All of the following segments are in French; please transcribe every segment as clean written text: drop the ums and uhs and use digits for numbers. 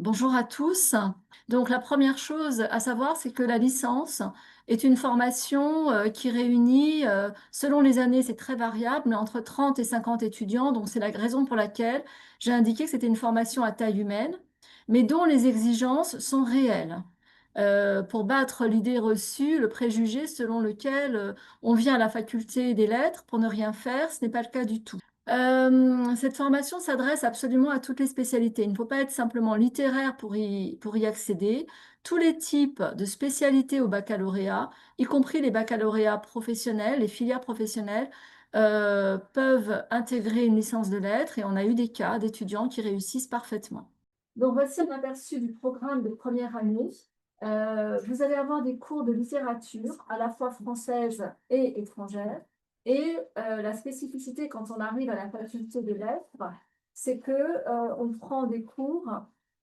Bonjour à tous. Donc la première chose à savoir, c'est que la licence est une formation qui réunit, selon les années, c'est très variable, mais entre 30 et 50 étudiants. Donc c'est la raison pour laquelle j'ai indiqué que c'était une formation à taille humaine, mais dont les exigences sont réelles. Pour battre l'idée reçue, le préjugé selon lequel on vient à la faculté des lettres pour ne rien faire, ce n'est pas le cas du tout. Cette formation s'adresse absolument à toutes les spécialités. Il ne faut pas être simplement littéraire pour y accéder. Tous les types de spécialités au baccalauréat, y compris les baccalauréats professionnels, les filières professionnelles, peuvent intégrer une licence de lettres et on a eu des cas d'étudiants qui réussissent parfaitement. Donc voici un aperçu du programme de première année. Vous allez avoir des cours de littérature, à la fois française et étrangère. Et la spécificité quand on arrive à la faculté des lettres, c'est que on prend des cours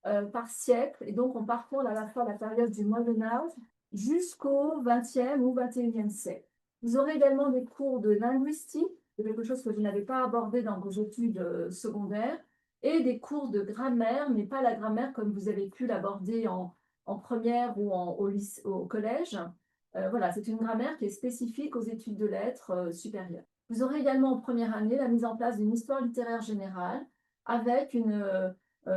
par siècle, et donc on parcourt à la fois la période du Moyen Âge jusqu'au XXe ou XXIe siècle. Vous aurez également des cours de linguistique, de quelque chose que vous n'avez pas abordé dans vos études secondaires, et des cours de grammaire, mais pas la grammaire comme vous avez pu l'aborder en première ou au collège. Voilà, c'est une grammaire qui est spécifique aux études de lettres supérieures. Vous aurez également en première année la mise en place d'une histoire littéraire générale avec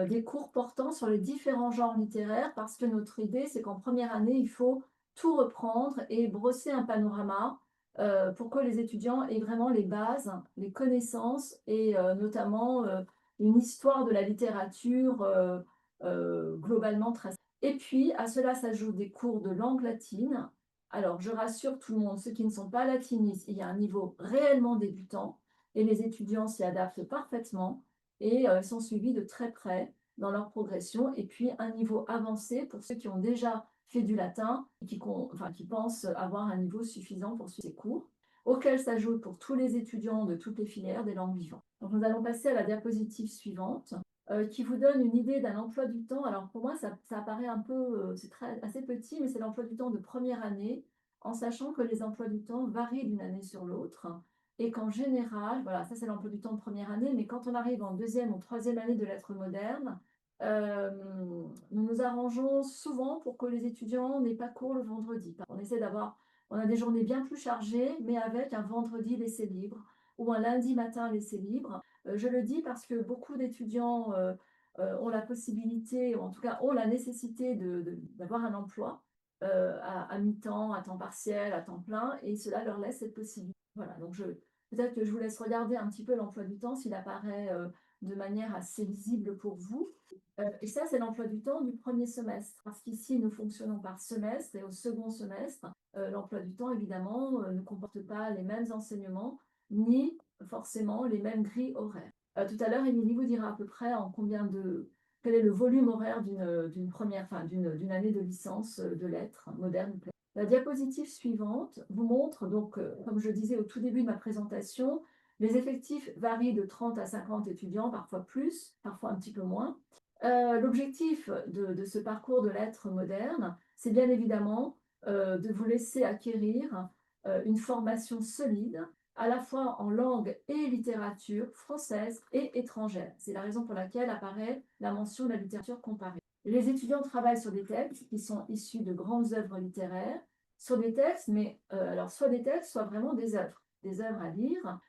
des cours portant sur les différents genres littéraires parce que notre idée, c'est qu'en première année, il faut tout reprendre et brosser un panorama pour que les étudiants aient vraiment les bases, les connaissances et notamment une histoire de la littérature globalement très. Et puis, à cela s'ajoutent des cours de langue latine. Alors, je rassure tout le monde, ceux qui ne sont pas latinistes, il y a un niveau réellement débutant et les étudiants s'y adaptent parfaitement et sont suivis de très près dans leur progression. Et puis, un niveau avancé pour ceux qui ont déjà fait du latin et qui pensent avoir un niveau suffisant pour suivre ces cours, auxquels s'ajoutent pour tous les étudiants de toutes les filières des langues vivantes. Donc, nous allons passer à la diapositive suivante qui vous donne une idée d'un emploi du temps. Alors pour moi, ça apparaît un peu, c'est assez petit, mais c'est l'emploi du temps de première année, en sachant que les emplois du temps varient d'une année sur l'autre. Et qu'en général, voilà, ça c'est l'emploi du temps de première année, mais quand on arrive en deuxième ou troisième année de lettres modernes, euh, nous nous arrangeons souvent pour que les étudiants n'aient pas cours le vendredi. On a des journées bien plus chargées, mais avec un vendredi laissé libre ou un lundi matin laissé libre. Je le dis parce que beaucoup d'étudiants ont la possibilité, ou en tout cas ont la nécessité d'avoir un emploi à mi-temps, à temps partiel, à temps plein, et cela leur laisse cette possibilité. Voilà, donc peut-être que je vous laisse regarder un petit peu l'emploi du temps s'il apparaît de manière assez visible pour vous. Et ça, c'est l'emploi du temps du premier semestre, parce qu'ici, nous fonctionnons par semestre, et au second semestre, l'emploi du temps, évidemment, ne comporte pas les mêmes enseignements, ni forcément les mêmes grilles horaires. Tout à l'heure, Émilie vous dira à peu près quel est le volume horaire d'une année de licence de lettres modernes. La diapositive suivante vous montre, donc, comme je disais au tout début de ma présentation, les effectifs varient de 30 à 50 étudiants, parfois plus, parfois un petit peu moins. L'objectif de ce parcours de lettres modernes, c'est bien évidemment de vous laisser acquérir une formation solide, à la fois en langue et littérature française et étrangère. C'est la raison pour laquelle apparaît la mention de la littérature comparée. Les étudiants travaillent sur des textes qui sont issus de grandes œuvres littéraires, sur des textes, mais alors soit des textes, soit vraiment des œuvres à lire,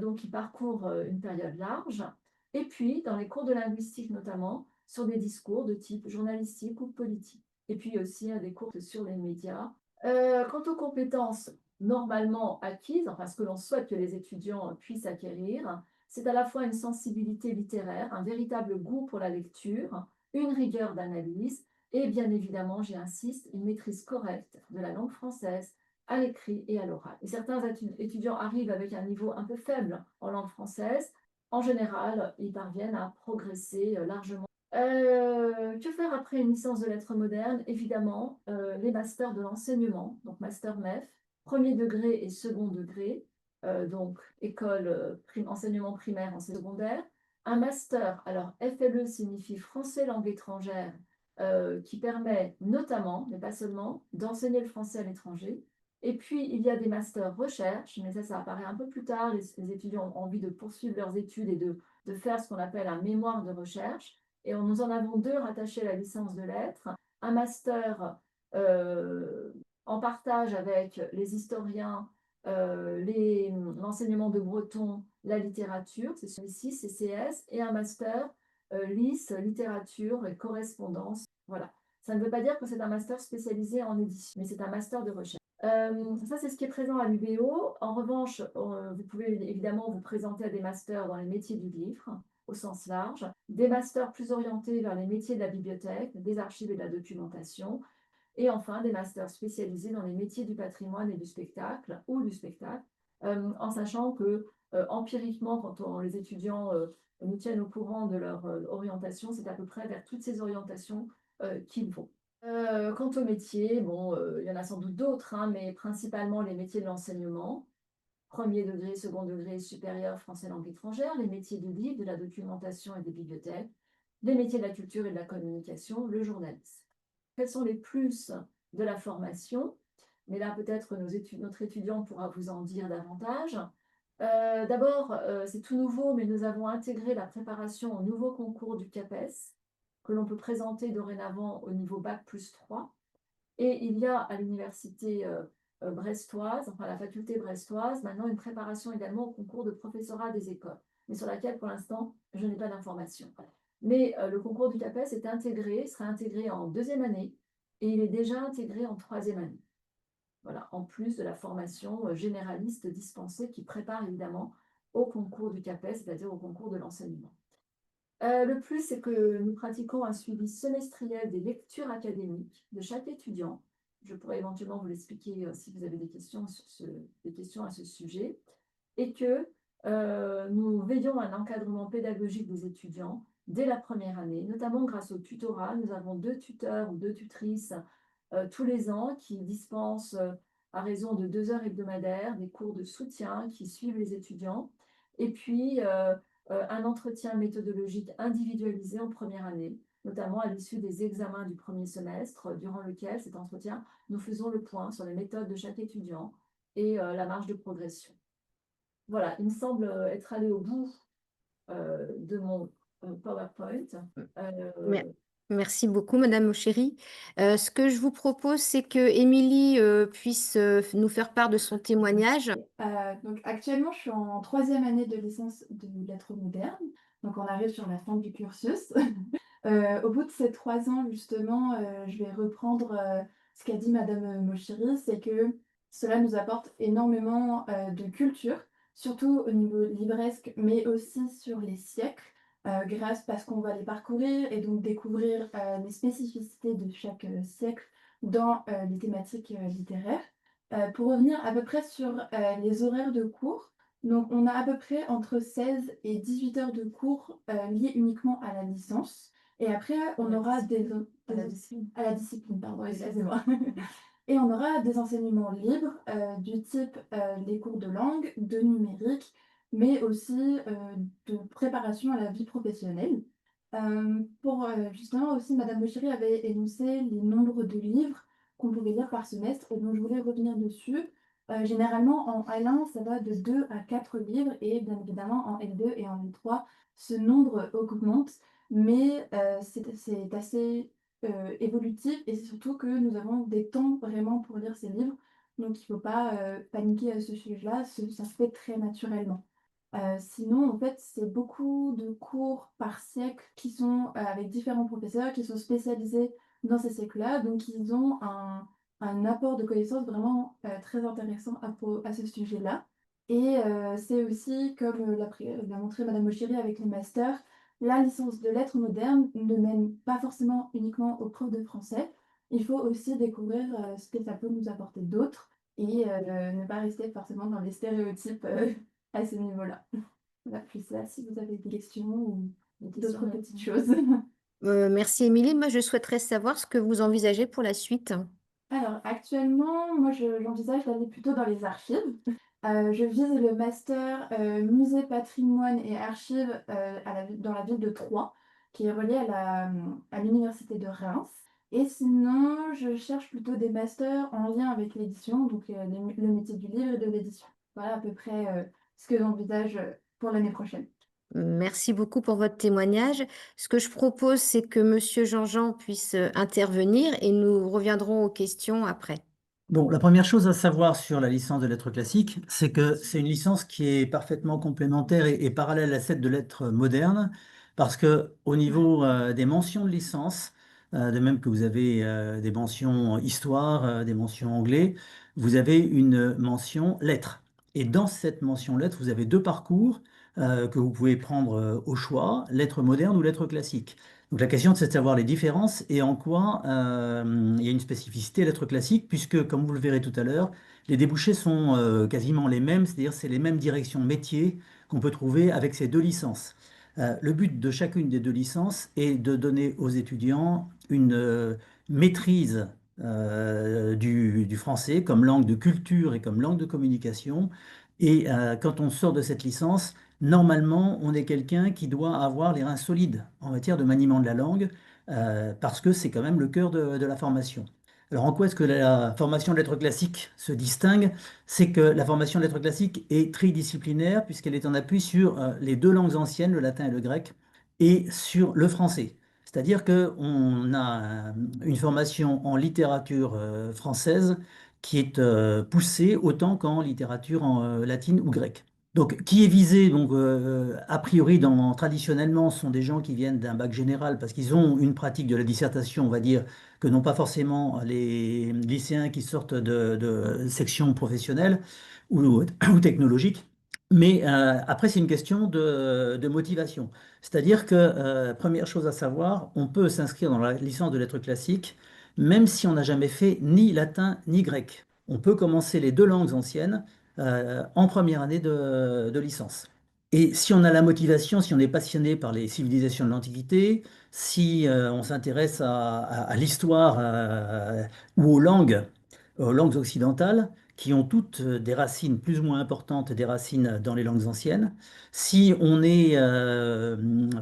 donc ils parcourent une période large. Et puis, dans les cours de linguistique notamment, sur des discours de type journalistique ou politique. Et puis aussi des cours sur les médias. Quant aux compétences normalement acquises, enfin ce que l'on souhaite que les étudiants puissent acquérir, c'est à la fois une sensibilité littéraire, un véritable goût pour la lecture, une rigueur d'analyse et bien évidemment, j'insiste, une maîtrise correcte de la langue française à l'écrit et à l'oral. Et certains étudiants arrivent avec un niveau un peu faible en langue française. En général, ils parviennent à progresser largement. Que faire après une licence de lettres modernes? Évidemment, les masters de l'enseignement, donc master MEF, premier degré et second degré, donc école enseignement primaire, enseignement secondaire. Un master, alors FLE signifie français langue étrangère, qui permet notamment, mais pas seulement, d'enseigner le français à l'étranger. Et puis, il y a des masters recherche, mais ça apparaît un peu plus tard. Les étudiants ont envie de poursuivre leurs études et de faire ce qu'on appelle un mémoire de recherche. Et nous en avons deux rattachés à la licence de lettres. Un master euh, en partage avec les historiens, l'enseignement de breton, la littérature, c'est celui-ci, CCS, et un master LIS, littérature et correspondance. Voilà. Ça ne veut pas dire que c'est un master spécialisé en édition, mais c'est un master de recherche. Ça, c'est ce qui est présent à l'UBO. En revanche, vous pouvez évidemment vous présenter à des masters dans les métiers du livre, au sens large, des masters plus orientés vers les métiers de la bibliothèque, des archives et de la documentation, et enfin des masters spécialisés dans les métiers du patrimoine et du spectacle, ou du spectacle, en sachant que empiriquement, quand les étudiants nous tiennent au courant de leur orientation, c'est à peu près vers toutes ces orientations qu'ils vont. Quant aux métiers, bon, il y en a sans doute d'autres, hein, mais principalement les métiers de l'enseignement, premier degré, second degré, supérieur, français langue étrangère, les métiers du livre, de la documentation et des bibliothèques, les métiers de la culture et de la communication, le journalisme. Quels sont les plus de la formation? Mais là, peut-être notre étudiant pourra vous en dire davantage. D'abord, c'est tout nouveau, mais nous avons intégré la préparation au nouveau concours du CAPES, que l'on peut présenter dorénavant au niveau Bac plus 3. Et il y a à l'université brestoise, enfin la faculté brestoise, maintenant une préparation également au concours de professorat des écoles, mais sur laquelle pour l'instant je n'ai pas d'informations. Mais le concours du CAPES est intégré, sera intégré en deuxième année et il est déjà intégré en troisième année. Voilà, en plus de la formation généraliste dispensée qui prépare évidemment au concours du CAPES, c'est-à-dire au concours de l'enseignement. Le plus, c'est que nous pratiquons un suivi semestriel des lectures académiques de chaque étudiant. Je pourrais éventuellement vous l'expliquer si vous avez des questions, des questions à ce sujet. Et que nous veillons à l'encadrement pédagogique des étudiants dès la première année, notamment grâce au tutorat. Nous avons 2 tuteurs ou 2 tutrices tous les ans qui dispensent à raison de 2 heures hebdomadaires des cours de soutien qui suivent les étudiants. Et puis, un entretien méthodologique individualisé en première année, notamment à l'issue des examens du premier semestre, durant lequel cet entretien, nous faisons le point sur les méthodes de chaque étudiant et la marge de progression. Voilà, il me semble être allé au bout de mon PowerPoint. Mer- Merci beaucoup, Madame Auchéry. Ce que je vous propose, c'est que Émilie puisse nous faire part de son témoignage. Donc actuellement, je suis en troisième année de licence de lettres modernes. Donc on arrive sur la fin du cursus. Au bout de ces 3 ans, justement, je vais reprendre ce qu'a dit Madame Mochiri, c'est que cela nous apporte énormément de culture, surtout au niveau livresque, mais aussi sur les siècles, grâce parce qu'on va les parcourir et donc découvrir les spécificités de chaque siècle dans les thématiques littéraires. Pour revenir à peu près sur les horaires de cours, donc on a à peu près entre 16 et 18 heures de cours liés uniquement à la licence. Et après, on aura À la discipline. à la discipline, pardon, Oui, excusez-moi. Et on aura des enseignements libres du type les cours de langue, de numérique, mais aussi de préparation à la vie professionnelle. Justement aussi, Madame Mochiri avait énoncé les nombres de livres qu'on pouvait lire par semestre, et donc je voulais revenir dessus. Généralement, en L1, ça va de 2 à 4 livres, et bien évidemment, en L2 et en L3, ce nombre augmente, mais c'est assez évolutif, et c'est surtout que nous avons des temps vraiment pour lire ces livres, donc il ne faut pas paniquer à ce sujet-là, ça se fait très naturellement. Sinon, en fait, c'est beaucoup de cours par siècle qui sont avec différents professeurs qui sont spécialisés dans ces siècles-là, donc ils ont un apport de connaissances vraiment très intéressant à ce sujet-là. Et c'est aussi, comme l'a montré Madame Mochiri avec les masters, la licence de lettres modernes ne mène pas forcément uniquement aux profs de français. Il faut aussi découvrir ce que ça peut nous apporter d'autre et ne pas rester forcément dans les stéréotypes à ce niveau-là. Voilà, je sais pas si vous avez des questions ou d'autres petites choses. Merci, Émilie. Moi, je souhaiterais savoir ce que vous envisagez pour la suite. Alors, actuellement, moi, j'envisage d'aller plutôt dans les archives. Je vise le master musée, patrimoine et archives dans la ville de Troyes, qui est relié à l'université de Reims. Et sinon, je cherche plutôt des masters en lien avec l'édition, donc le métier du livre et de l'édition. Voilà à peu près ce que j'envisage pour l'année prochaine. Merci beaucoup pour votre témoignage. Ce que je propose, c'est que Monsieur Jean-Jean puisse intervenir et nous reviendrons aux questions après. Bon, la première chose à savoir sur la licence de lettres classiques, c'est que c'est une licence qui est parfaitement complémentaire et parallèle à celle de lettres modernes, parce que au niveau des mentions de licence, de même que vous avez des mentions histoire, des mentions anglais, vous avez une mention lettres. Et dans cette mention lettres, vous avez deux parcours que vous pouvez prendre au choix, lettres modernes ou lettres classiques. Donc la question, c'est de savoir les différences et en quoi il y a une spécificité à l'être classique, puisque, comme vous le verrez tout à l'heure, les débouchés sont quasiment les mêmes, c'est-à-dire c'est les mêmes directions métiers qu'on peut trouver avec ces deux licences. Le but de chacune des deux licences est de donner aux étudiants une maîtrise du français comme langue de culture et comme langue de communication. Et quand on sort de cette licence, normalement, on est quelqu'un qui doit avoir les reins solides en matière de maniement de la langue, parce que c'est quand même le cœur de la formation. Alors, en quoi est-ce que la formation de lettres classiques se distingue? C'est que la formation de lettres classiques est tridisciplinaire, puisqu'elle est en appui sur les deux langues anciennes, le latin et le grec, et sur le français. C'est-à-dire qu'on a une formation en littérature française qui est poussée autant qu'en littérature latine ou grecque. Donc, qui est visé, donc, a priori, traditionnellement, sont des gens qui viennent d'un bac général parce qu'ils ont une pratique de la dissertation, on va dire, que n'ont pas forcément les lycéens qui sortent de sections professionnelles ou technologiques. Mais après, c'est une question de motivation. C'est-à-dire que, première chose à savoir, on peut s'inscrire dans la licence de lettres classiques, même si on n'a jamais fait ni latin ni grec. On peut commencer les deux langues anciennes en première année de licence. Et si on a la motivation, si on est passionné par les civilisations de l'Antiquité, si on s'intéresse à l'histoire ou aux langues occidentales, qui ont toutes des racines plus ou moins importantes, des racines dans les langues anciennes, si on est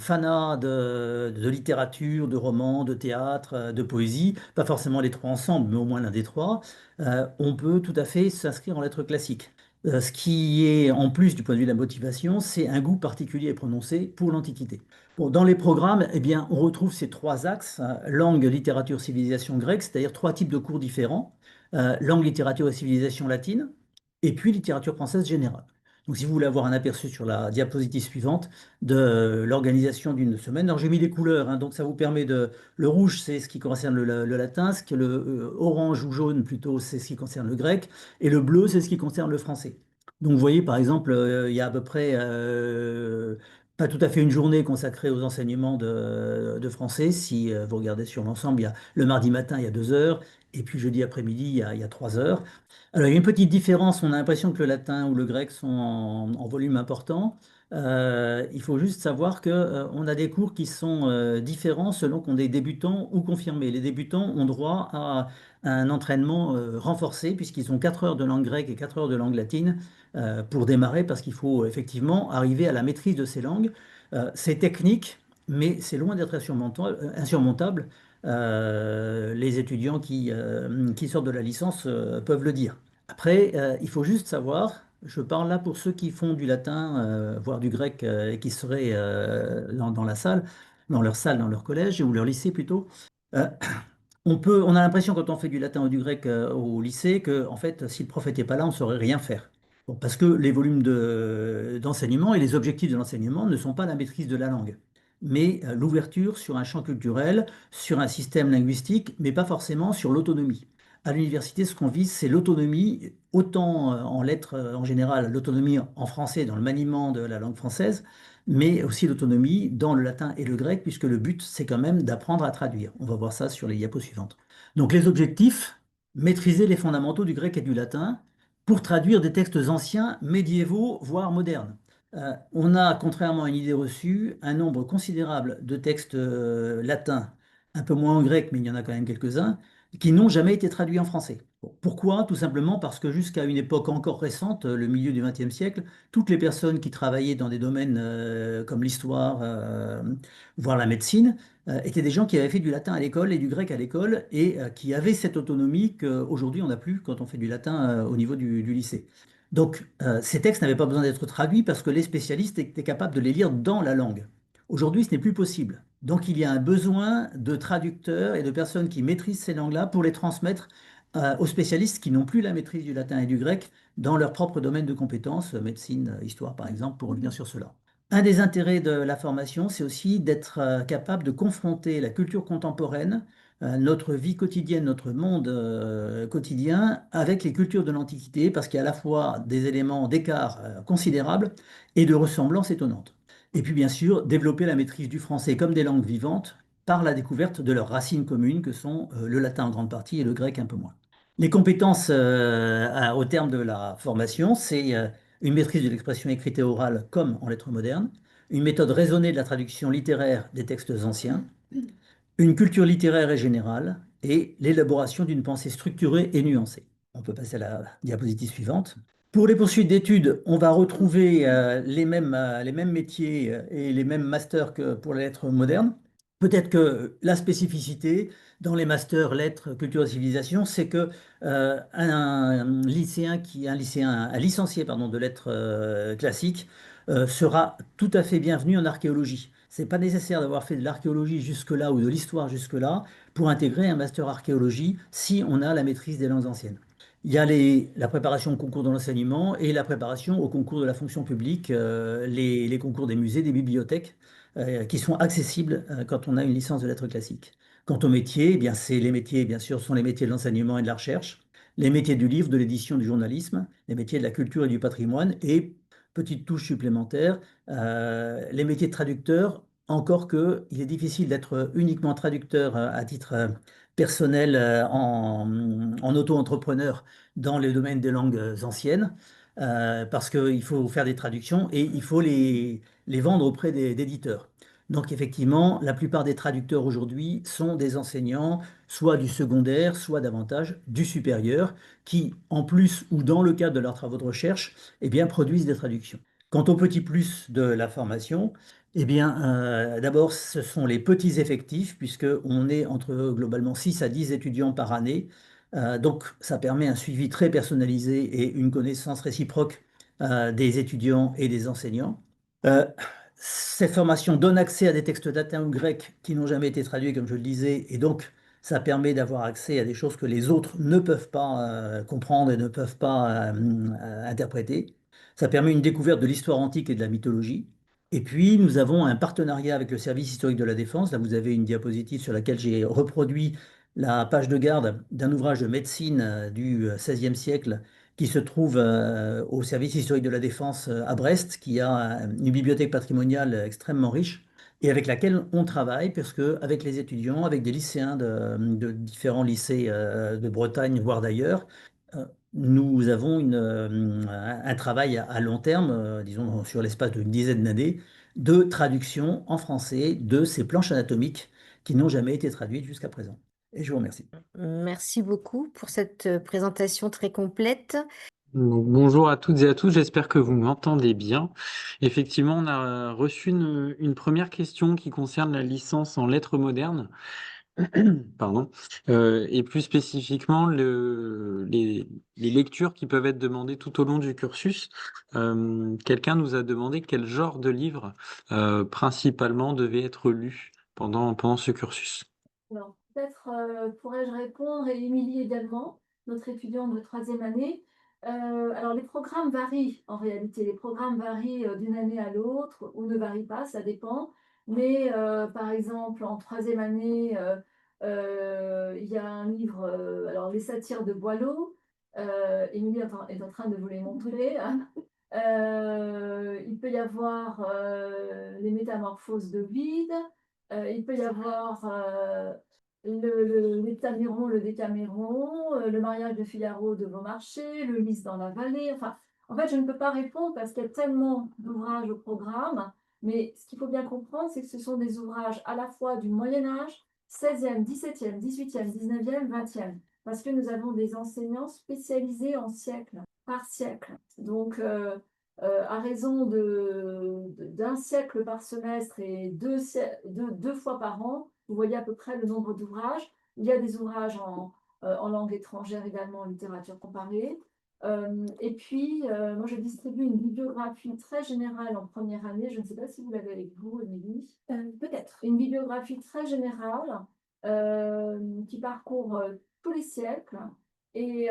fanat de littérature, de romans, de théâtre, de poésie, pas forcément les trois ensemble, mais au moins l'un des trois, on peut tout à fait s'inscrire en lettres classiques. Ce qui est, en plus du point de vue de la motivation, c'est un goût particulier et prononcé pour l'Antiquité. Bon, dans les programmes, eh bien, on retrouve ces trois axes, hein, langue, littérature, civilisation grecque, c'est-à-dire trois types de cours différents, langue, littérature et civilisation latine, et puis littérature française générale. Donc, si vous voulez avoir un aperçu sur la diapositive suivante de l'organisation d'une semaine, alors j'ai mis des couleurs, hein, donc ça vous permet de... Le rouge, c'est ce qui concerne le latin, ce que le orange ou jaune, plutôt, c'est ce qui concerne le grec, et le bleu, c'est ce qui concerne le français. Donc, vous voyez, par exemple, il y a à peu près pas tout à fait une journée consacrée aux enseignements de français. Si vous regardez sur l'ensemble, il y a le mardi matin, il y a 2 heures, et puis jeudi après-midi, il y a 3 heures. Alors, il y a une petite différence. On a l'impression que le latin ou le grec sont en volume important. Il faut juste savoir que, on a des cours qui sont différents selon qu'on est débutant ou confirmé. Les débutants ont droit à un entraînement renforcé, puisqu'ils ont 4 heures de langue grecque et 4 heures de langue latine pour démarrer, parce qu'il faut effectivement arriver à la maîtrise de ces langues. C'est technique, mais c'est loin d'être insurmontable. Les étudiants qui sortent de la licence peuvent le dire. Après, il faut juste savoir, je parle là pour ceux qui font du latin, voire du grec, et qui seraient dans la salle, dans leur salle, dans leur collège, ou leur lycée plutôt. Euh, on a l'impression quand on fait du latin ou du grec au lycée que, en fait, si le prof n'était pas là, on ne saurait rien faire. Bon, parce que les volumes d'enseignement et les objectifs de l'enseignement ne sont pas la maîtrise de la langue, mais l'ouverture sur un champ culturel, sur un système linguistique, mais pas forcément sur l'autonomie. À l'université, ce qu'on vise, c'est l'autonomie, autant en lettres en général, l'autonomie en français dans le maniement de la langue française, mais aussi l'autonomie dans le latin et le grec, puisque le but, c'est quand même d'apprendre à traduire. On va voir ça sur les diapos suivantes. Donc les objectifs, maîtriser les fondamentaux du grec et du latin pour traduire des textes anciens, médiévaux, voire modernes. On a, contrairement à une idée reçue, un nombre considérable de textes latins, un peu moins en grec, mais il y en a quand même quelques-uns, qui n'ont jamais été traduits en français. Bon, pourquoi? Tout simplement parce que jusqu'à une époque encore récente, le milieu du XXe siècle, toutes les personnes qui travaillaient dans des domaines comme l'histoire, voire la médecine, étaient des gens qui avaient fait du latin à l'école et du grec à l'école et qui avaient cette autonomie qu'aujourd'hui on n'a plus quand on fait du latin au niveau du lycée. Donc, ces textes n'avaient pas besoin d'être traduits parce que les spécialistes étaient capables de les lire dans la langue. Aujourd'hui, ce n'est plus possible. Donc, il y a un besoin de traducteurs et de personnes qui maîtrisent ces langues-là pour les transmettre aux spécialistes qui n'ont plus la maîtrise du latin et du grec dans leur propre domaine de compétences, médecine, histoire par exemple, pour revenir sur cela. Un des intérêts de la formation, c'est aussi d'être capable de confronter la culture contemporaine, notre vie quotidienne, notre monde quotidien avec les cultures de l'Antiquité, parce qu'il y a à la fois des éléments d'écart considérables et de ressemblances étonnantes. Et puis bien sûr, développer la maîtrise du français comme des langues vivantes par la découverte de leurs racines communes, que sont le latin en grande partie et le grec un peu moins. Les compétences au terme de la formation, c'est une maîtrise de l'expression écrite et orale comme en lettres modernes, une méthode raisonnée de la traduction littéraire des textes anciens, une culture littéraire et générale et l'élaboration d'une pensée structurée et nuancée. On peut passer à la diapositive suivante. Pour les poursuites d'études, on va retrouver les mêmes métiers et les mêmes masters que pour les lettres modernes. Peut-être que la spécificité dans les masters lettres, culture et civilisation, c'est que un licencié pardon, de lettres classiques sera tout à fait bienvenu en archéologie. C'est pas nécessaire d'avoir fait de l'archéologie jusque-là ou de l'histoire jusque-là pour intégrer un master archéologie si on a la maîtrise des langues anciennes. Il y a la préparation au concours de l'enseignement et la préparation au concours de la fonction publique, les concours des musées, des bibliothèques, qui sont accessibles quand on a une licence de lettres classiques. Quant aux métiers, eh bien, les métiers, bien sûr, sont les métiers de l'enseignement et de la recherche, les métiers du livre, de l'édition, du journalisme, les métiers de la culture et du patrimoine, et, petite touche supplémentaire, les métiers de traducteur, encore qu'il est difficile d'être uniquement traducteur à titre personnel en auto-entrepreneur dans les domaines des langues anciennes, parce qu'il faut faire des traductions et il faut les vendre auprès d'éditeurs. Donc effectivement, la plupart des traducteurs aujourd'hui sont des enseignants, soit du secondaire, soit davantage du supérieur, qui, en plus ou dans le cadre de leurs travaux de recherche, eh bien, produisent des traductions. Quant au petit plus de la formation, eh bien, d'abord, ce sont les petits effectifs, puisqu'on est entre globalement 6 à 10 étudiants par année. Donc, ça permet un suivi très personnalisé et une connaissance réciproque des étudiants et des enseignants. Euh, Cette formation donne accès à des textes latins ou grecs qui n'ont jamais été traduits, comme je le disais, et donc ça permet d'avoir accès à des choses que les autres ne peuvent pas comprendre et ne peuvent pas interpréter. Ça permet une découverte de l'histoire antique et de la mythologie. Et puis, nous avons un partenariat avec le service historique de la Défense. Là, vous avez une diapositive sur laquelle j'ai reproduit la page de garde d'un ouvrage de médecine du XVIe siècle qui se trouve au service historique de la Défense à Brest, qui a une bibliothèque patrimoniale extrêmement riche et avec laquelle on travaille, parce que avec les étudiants, avec des lycéens de différents lycées de Bretagne, voire d'ailleurs, nous avons un travail à long terme, disons sur l'espace d'une dizaine d'années, de traduction en français de ces planches anatomiques qui n'ont jamais été traduites jusqu'à présent. Et je vous remercie. Merci beaucoup pour cette présentation très complète. Donc, bonjour à toutes et à tous, j'espère que vous m'entendez bien. Effectivement, on a reçu une première question qui concerne la licence en lettres modernes, pardon, et plus spécifiquement les lectures qui peuvent être demandées tout au long du cursus. Quelqu'un nous a demandé quel genre de livre principalement devait être lu pendant ce cursus. Alors, peut-être pourrais-je répondre, et Émilie également, notre étudiante de troisième année. Alors, les programmes varient en réalité. Les programmes varient d'une année à l'autre ou ne varient pas, ça dépend. Mais par exemple, en troisième année, il y a un livre, alors Les satires de Boileau. Émilie est en train de vous les montrer. Il peut y avoir Les Métamorphoses d'Ovide. Il peut y avoir l'Heptaméron, le Décaméron, le mariage de Figaro de Beaumarchais, le Lys dans la vallée. Enfin, en fait, je ne peux pas répondre parce qu'il y a tellement d'ouvrages au programme. Mais ce qu'il faut bien comprendre, c'est que ce sont des ouvrages à la fois du Moyen Âge, 16e, 17e, 18e, 19e, 20e. Parce que nous avons des enseignants spécialisés en siècle, par siècle. Donc, à raison d'un siècle par semestre et deux fois par an, vous voyez à peu près le nombre d'ouvrages. Il y a des ouvrages en langue étrangère également, en littérature comparée. Et puis, moi, je distribue une bibliographie très générale en première année. Je ne sais pas si vous l'avez avec vous, Émilie. Peut-être. Une bibliographie très générale qui parcourt tous les siècles et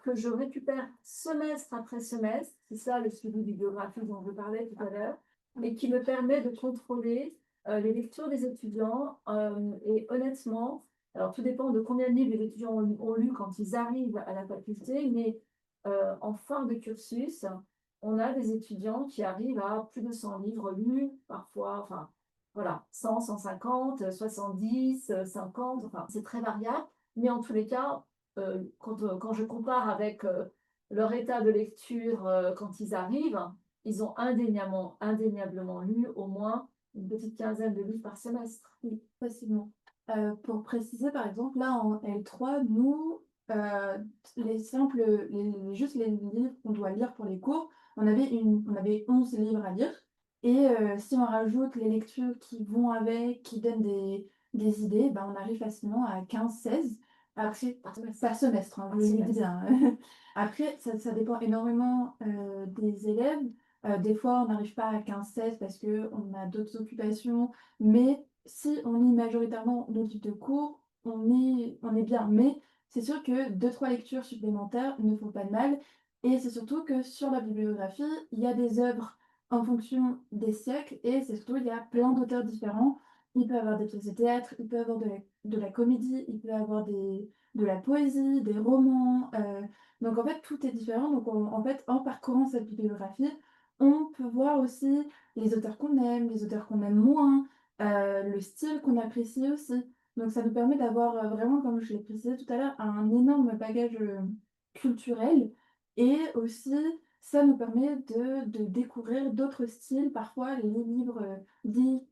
que je récupère semestre après semestre. C'est ça le suivi bibliographique dont je parlais tout à l'heure, et qui me permet de contrôler les lectures des étudiants. Et honnêtement, alors tout dépend de combien de livres les étudiants ont lu quand ils arrivent à la faculté, mais en fin de cursus, on a des étudiants qui arrivent à plus de 100 livres lus, parfois, enfin, voilà, 100, 150, 70, 50, enfin, c'est très variable. Mais en tous les cas, quand je compare avec leur état de lecture quand ils arrivent, ils ont indéniablement lu au moins une petite quinzaine de livres par semestre. Oui, facilement. Pour préciser, par exemple, là en L3, nous, juste les livres qu'on doit lire pour les cours, on avait 11 livres à lire. Et si on rajoute les lectures qui vont avec, qui donnent des idées, ben, on arrive facilement à 15-16 après, par semestre, hein, je le dis bien. Après, ça dépend énormément des élèves. Des fois, on n'arrive pas à 15-16 parce qu'on a d'autres occupations, mais si on lit majoritairement nos livres de cours, on est bien. Mais c'est sûr que deux trois lectures supplémentaires ne font pas de mal. Et c'est surtout que sur la bibliographie, il y a des œuvres en fonction des siècles, et c'est surtout, il y a plein d'auteurs différents. Il peut y avoir des pièces de théâtre, il peut y avoir de la comédie, il peut y avoir de la poésie, des romans. Donc en fait, tout est différent. Donc en fait, en parcourant cette bibliographie, on peut voir aussi les auteurs qu'on aime, les auteurs qu'on aime moins, le style qu'on apprécie aussi. Donc ça nous permet d'avoir vraiment, comme je l'ai précisé tout à l'heure, un énorme bagage culturel. Et aussi, ça nous permet de découvrir d'autres styles. Parfois, les livres dits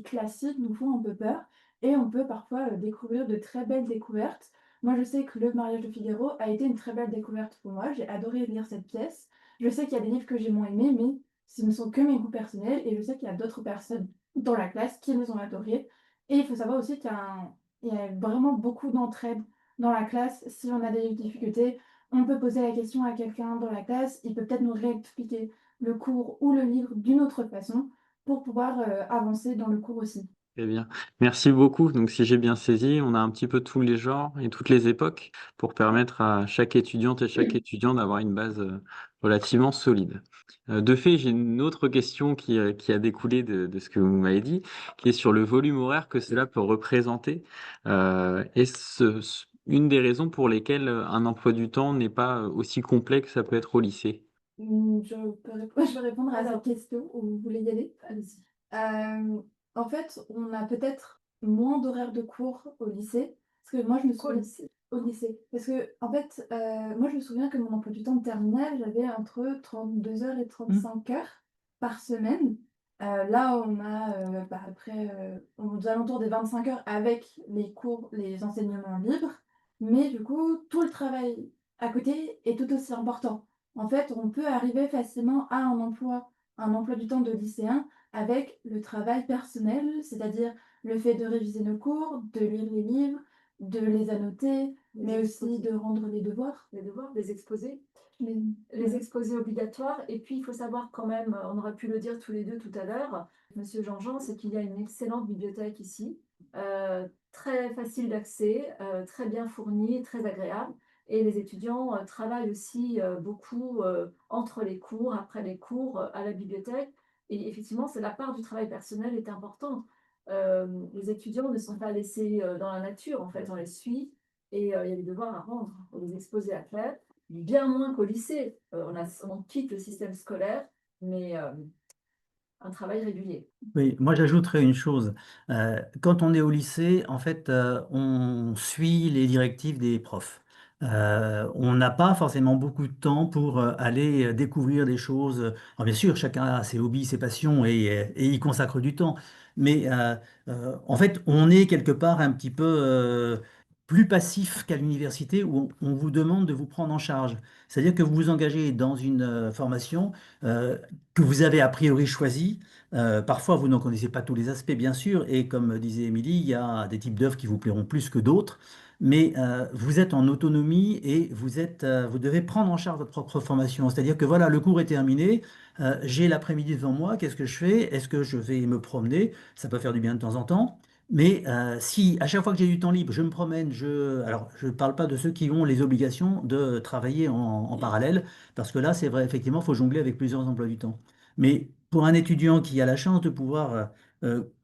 classiques nous font un peu peur. Et on peut parfois découvrir de très belles découvertes. Moi, je sais que Le mariage de Figaro a été une très belle découverte pour moi. J'ai adoré lire cette pièce. Je sais qu'il y a des livres que j'ai moins aimés, mais ce ne sont que mes goûts personnels. Et je sais qu'il y a d'autres personnes dans la classe qui les ont adorés. Et il faut savoir aussi il y a vraiment beaucoup d'entraide dans la classe. Si on a des difficultés, on peut poser la question à quelqu'un dans la classe. Il peut peut-être nous réexpliquer le cours ou le livre d'une autre façon pour pouvoir avancer dans le cours aussi. Très bien. Merci beaucoup. Donc, si j'ai bien saisi, on a un petit peu tous les genres et toutes les époques pour permettre à chaque étudiante et chaque étudiant d'avoir une base relativement solide. De fait, j'ai une autre question qui a découlé de ce que vous m'avez dit, qui est sur le volume horaire que cela peut représenter. Une des raisons pour lesquelles un emploi du temps n'est pas aussi complet que ça peut être au lycée? Je peux répondre à Alors, cette question ou vous voulez y aller? allez-y. En fait, on a peut-être moins d'horaires de cours au lycée. Parce que moi, je me souviens au lycée. Parce que, en fait, moi, je me souviens que mon emploi du temps de terminale, j'avais entre 32 heures et 35 heures par semaine. Là, on a après, aux alentours des 25 heures avec les cours, les enseignements libres. Mais du coup, tout le travail à côté est tout aussi important. En fait, on peut arriver facilement à un emploi du temps de lycéen avec le travail personnel, c'est-à-dire le fait de réviser nos cours, de lire les livres, de les annoter, mais aussi de rendre les devoirs. Les devoirs, les exposés. Les- Les exposés obligatoires. Et puis, il faut savoir quand même, on aurait pu le dire tous les deux tout à l'heure, Monsieur Jean-Jean, c'est qu'il y a une excellente bibliothèque ici, très facile d'accès, très bien fournie, très agréable. Et les étudiants travaillent aussi beaucoup entre les cours, après les cours, à la bibliothèque. Et effectivement, c'est la part du travail personnel est importante. Les étudiants ne sont pas laissés dans la nature, en fait, on les suit et il y a des devoirs à rendre, des exposés à faire bien moins qu'au lycée. On quitte le système scolaire, mais un travail régulier. Oui, moi j'ajouterais une chose. Quand on est au lycée, en fait, on suit les directives des profs. On n'a pas forcément beaucoup de temps pour aller découvrir des choses. Alors, bien sûr, chacun a ses hobbies, ses passions et y consacre du temps. Mais en fait, on est quelque part un petit peu plus passif qu'à l'université où on vous demande de vous prendre en charge. C'est-à-dire que vous vous engagez dans une formation euh, que vous avez a priori choisie. Parfois, vous n'en connaissez pas tous les aspects, bien sûr, et comme disait Émilie, il y a des types d'œuvres qui vous plairont plus que d'autres, mais vous êtes en autonomie et vous devez prendre en charge votre propre formation. C'est-à-dire que voilà, le cours est terminé, j'ai l'après-midi devant moi, qu'est-ce que je fais? Est-ce que je vais me promener? Ça peut faire du bien de temps en temps. Mais si à chaque fois que j'ai du temps libre, je me promène, alors je ne parle pas de ceux qui ont les obligations de travailler en parallèle, parce que là, c'est vrai, effectivement, il faut jongler avec plusieurs emplois du temps. Mais pour un étudiant qui a la chance de pouvoir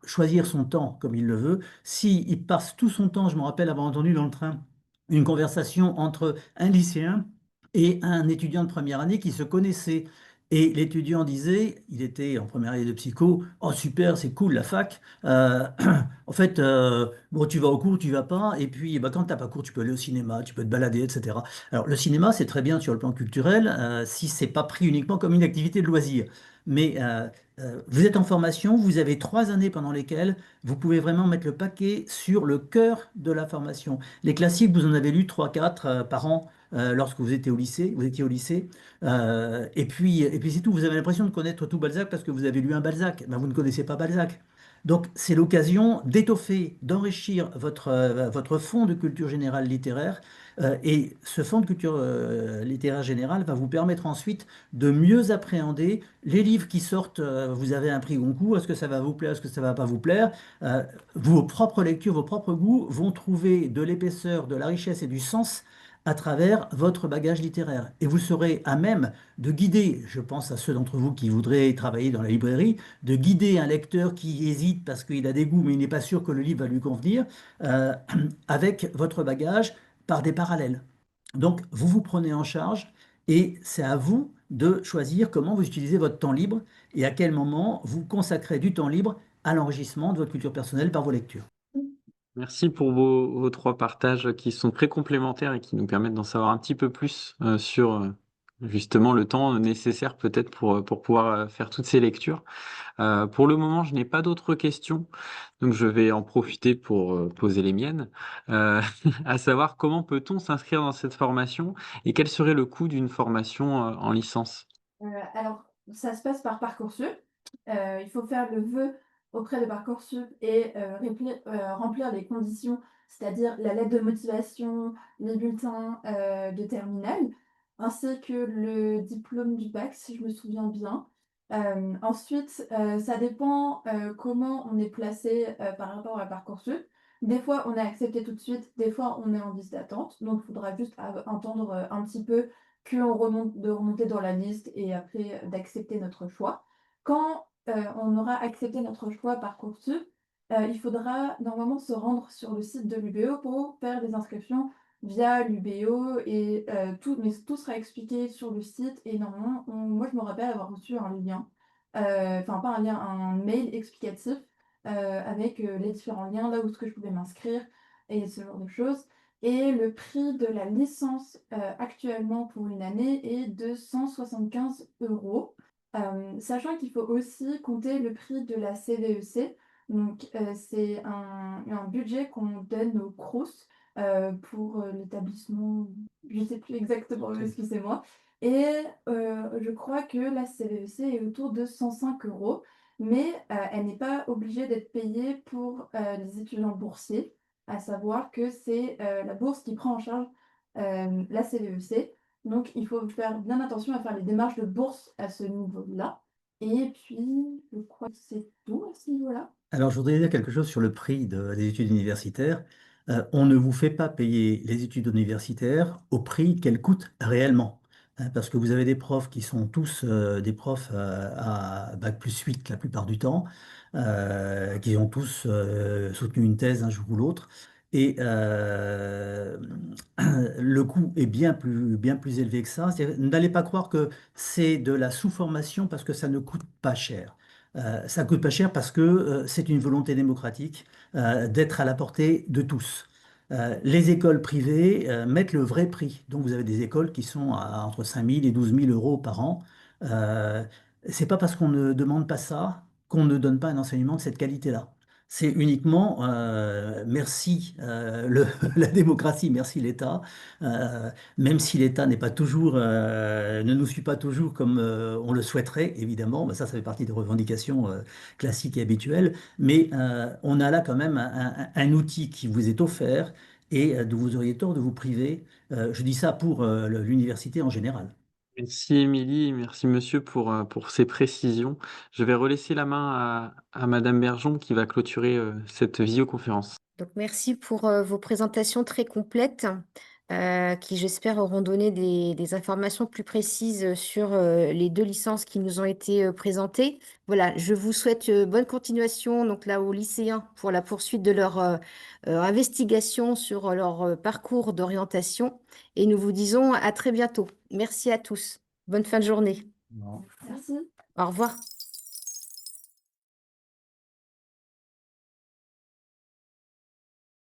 choisir son temps comme il le veut, si il passe tout son temps, je me rappelle avoir entendu dans le train une conversation entre un lycéen et un étudiant de première année qui se connaissaient. Et l'étudiant disait, il était en première année de psycho, oh super, c'est cool la fac. En fait, bon, tu vas au cours, tu vas pas, et puis bah, quand tu n'as pas cours, tu peux aller au cinéma, tu peux te balader, etc. Alors le cinéma, c'est très bien sur le plan culturel, si c'est pas pris uniquement comme une activité de loisir. Mais vous êtes en formation, vous avez 3 années pendant lesquelles vous pouvez vraiment mettre le paquet sur le cœur de la formation. Les classiques, vous en avez lu 3, 4 par an lorsque vous étiez au lycée, et puis c'est tout. Vous avez l'impression de connaître tout Balzac parce que vous avez lu un Balzac. Ben, vous ne connaissez pas Balzac. Donc, c'est l'occasion d'étoffer, d'enrichir votre fonds de culture générale littéraire. Et ce fonds de culture littéraire générale va vous permettre ensuite de mieux appréhender les livres qui sortent. Vous avez un prix Goncourt, est-ce que ça va vous plaire, est-ce que ça va pas vous plaire? Vos propres lectures, vos propres goûts vont trouver de l'épaisseur, de la richesse et du sens à travers votre bagage littéraire. Et vous serez à même de guider, je pense à ceux d'entre vous qui voudraient travailler dans la librairie, de guider un lecteur qui hésite parce qu'il a des goûts, mais il n'est pas sûr que le livre va lui convenir, euh, avec votre bagage par des parallèles. Donc, vous vous prenez en charge et c'est à vous de choisir comment vous utilisez votre temps libre et à quel moment vous consacrez du temps libre à l'enrichissement de votre culture personnelle par vos lectures. Merci pour vos trois partages qui sont très complémentaires et qui nous permettent d'en savoir un petit peu plus sur justement le temps nécessaire peut-être pour pouvoir faire toutes ces lectures. Pour le moment, je n'ai pas d'autres questions, donc je vais en profiter pour poser les miennes. Euh, à savoir comment peut-on s'inscrire dans cette formation et quel serait le coût d'une formation en licence? Alors, ça se passe par Parcoursup. Il faut faire le vœu auprès de Parcoursup et remplir les conditions, c'est-à-dire la lettre de motivation, les bulletins, de terminale, ainsi que le diplôme du bac, si je me souviens bien. Ensuite, ça dépend, comment on est placé, par rapport à Parcoursup. Des fois, on est accepté tout de suite, des fois, on est en liste d'attente, donc il faudra juste entendre, un petit peu qu'on remonte de remonter dans la liste et après d'accepter notre choix. Quand, on aura accepté notre choix Parcoursup, il faudra normalement se rendre sur le site de l'UBO pour faire les inscriptions via l'UBO et tout sera expliqué sur le site et normalement moi je me rappelle avoir reçu un lien, enfin pas un lien, un mail explicatif, avec, les différents liens, là où est-ce que je pouvais m'inscrire et ce genre de choses. Et le prix de la licence, actuellement pour une année est de 175 €. Sachant qu'il faut aussi compter le prix de la CVEC. Donc, c'est un budget qu'on donne au Crous, pour, l'établissement, je ne sais plus exactement, excusez-moi. Et je crois que la CVEC est autour de 105 €, mais elle n'est pas obligée d'être payée pour, les étudiants boursiers. À savoir que c'est, la bourse qui prend en charge, la CVEC. Donc il faut faire bien attention à faire les démarches de bourse à ce niveau-là. Et puis, je crois que c'est tout à ce niveau-là. Alors, je voudrais dire quelque chose sur le prix des études universitaires. On ne vous fait pas payer les études universitaires au prix qu'elles coûtent réellement. Hein, parce que vous avez des profs qui sont tous des profs à bac+8 la plupart du temps, qui ont tous soutenu une thèse un jour ou l'autre. Et le coût est bien plus élevé que ça. N'allez pas croire que c'est de la sous-formation parce que ça ne coûte pas cher. Ça coûte pas cher parce que c'est une volonté démocratique d'être à la portée de tous. Les écoles privées mettent le vrai prix. Donc vous avez des écoles qui sont à entre 5 000 et 12 000 € par an. C'est pas parce qu'on ne demande pas ça qu'on ne donne pas un enseignement de cette qualité-là. c'est uniquement merci la démocratie, merci l'État, même si l'État n'est pas toujours, ne nous suit pas toujours comme on le souhaiterait, évidemment, bah, ça fait partie des revendications classiques et habituelles, mais on a là quand même un outil qui vous est offert et dont vous auriez tort de vous priver. Je dis ça pour l'université en général. Merci Émilie, merci monsieur pour ces précisions. Je vais relaisser la main à Madame Bergeon qui va clôturer cette visioconférence. Donc, merci pour vos présentations très complètes qui, j'espère, auront donné des informations plus précises sur les 2 licences qui nous ont été présentées. Voilà, je vous souhaite bonne continuation donc là aux lycéens pour la poursuite de leur investigation sur leur parcours d'orientation et nous vous disons à très bientôt. Merci à tous. Bonne fin de journée. Non. Merci. Au revoir.